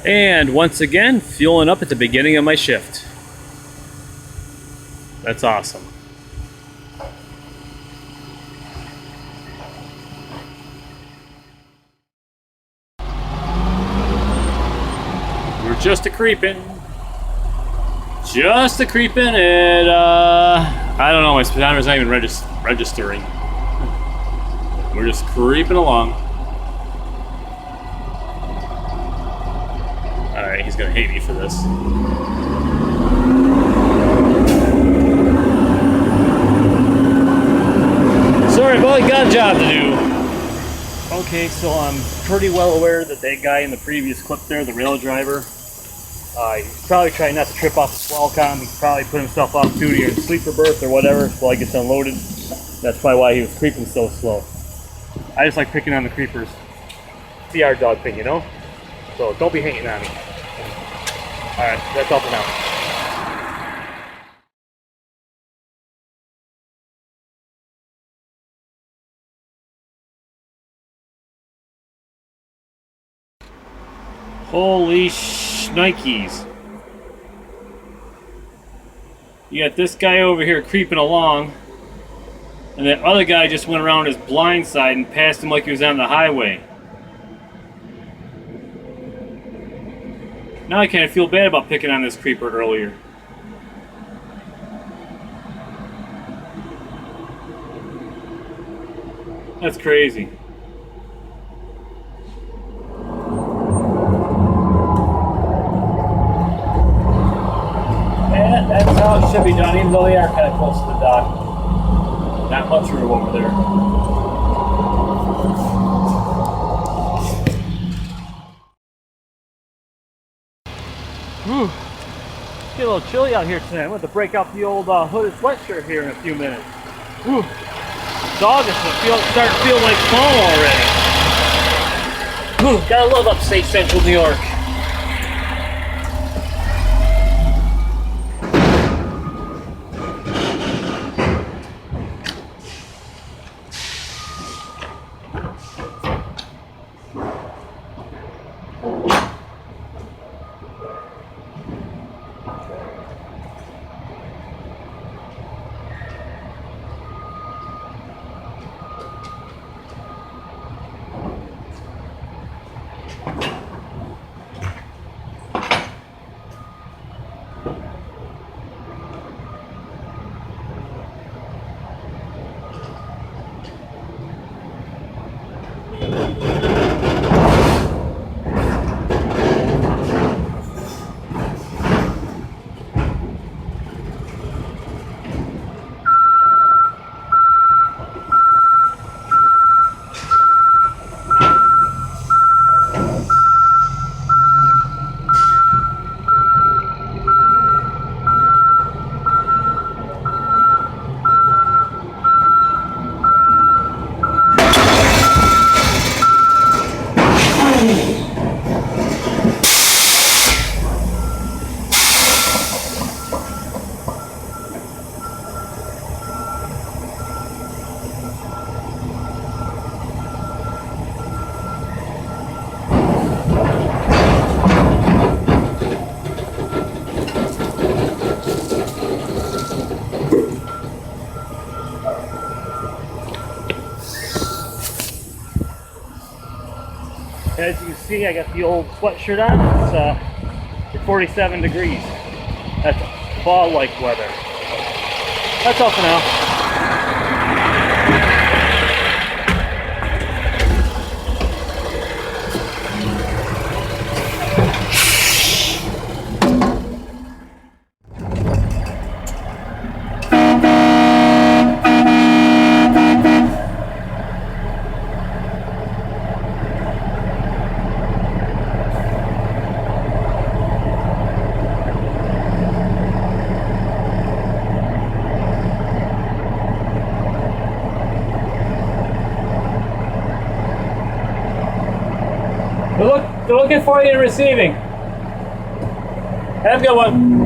And once again, fueling up at the beginning of my shift. That's awesome. We're just a creepin'. Just a creepin' and I don't know, my speedometer's not even registering. We're just creeping along. Alright, he's gonna hate me for this. Sorry, boy, got a job to do. Okay, so I'm pretty well aware that guy in the previous clip there, the rail driver, he's probably trying not to trip off the swell column. He's probably put himself off duty or in sleeper berth or whatever while he gets unloaded. That's probably why he was creeping so slow. I just like picking on the creepers. It's the yard dog thing, you know? So don't be hating on me. Alright, that's all for now. Holy shnikes. You got this guy over here creeping along, and that other guy just went around his blind side and passed him like he was on the highway. Now I kind of feel bad about picking on this creeper earlier. That's crazy. And that's how it should be done, even though they are kind of close to the dock. Not much room over there. Whew. Get a little chilly out here tonight. I'm going to break out the old hooded sweatshirt here in a few minutes. Whew. It's August, it's starting to feel like fall already. Whew. Gotta love upstate central New York. As you can see, I got the old sweatshirt on. It's 47 degrees. That's fall-like weather. That's all for now. They're looking for you in receiving. Have a good one.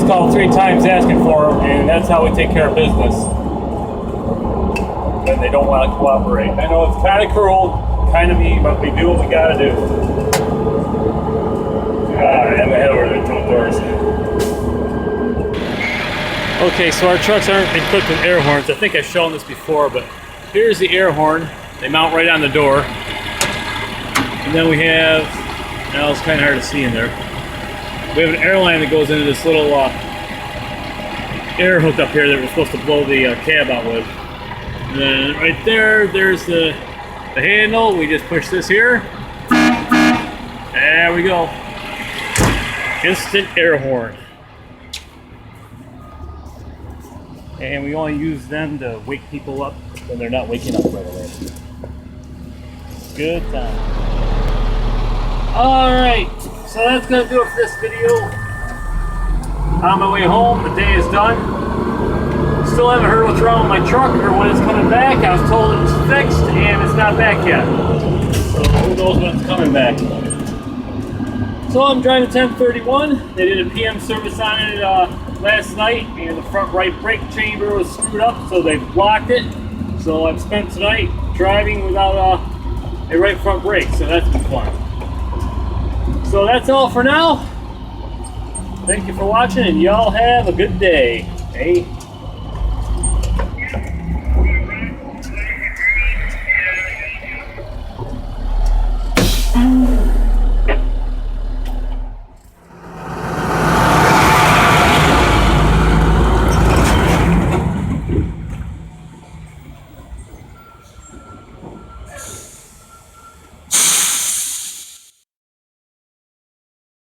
call 3 times asking for them, and that's how we take care of business when they don't want to cooperate. I know it's kind of cruel, kind of mean, but we do what we gotta do. And head over there to the doors. Okay, so our trucks aren't equipped with air horns. I think I've shown this before, but here's the air horn. They mount right on the door. And then we have, now it's kind of hard to see in there. We have an air line that goes into this little air hook up here that we're supposed to blow the cab out with. And then right there, there's the handle. We just push this here. There we go. Instant air horn. And we only use them to wake people up when they're not waking up right away. Good time. Alright, so that's going to do it for this video. On my way home, the day is done. Still haven't heard what's wrong with my truck or when it's coming back. I was told it was fixed and it's not back yet. So who knows when it's coming back. So I'm driving 1031. They did a PM service on it last night, and the front right brake chamber was screwed up, so they blocked it. So I've spent tonight driving without a right front brake, so that's been fun. So that's all for now. Thank you for watching, and y'all have a good day. Hey.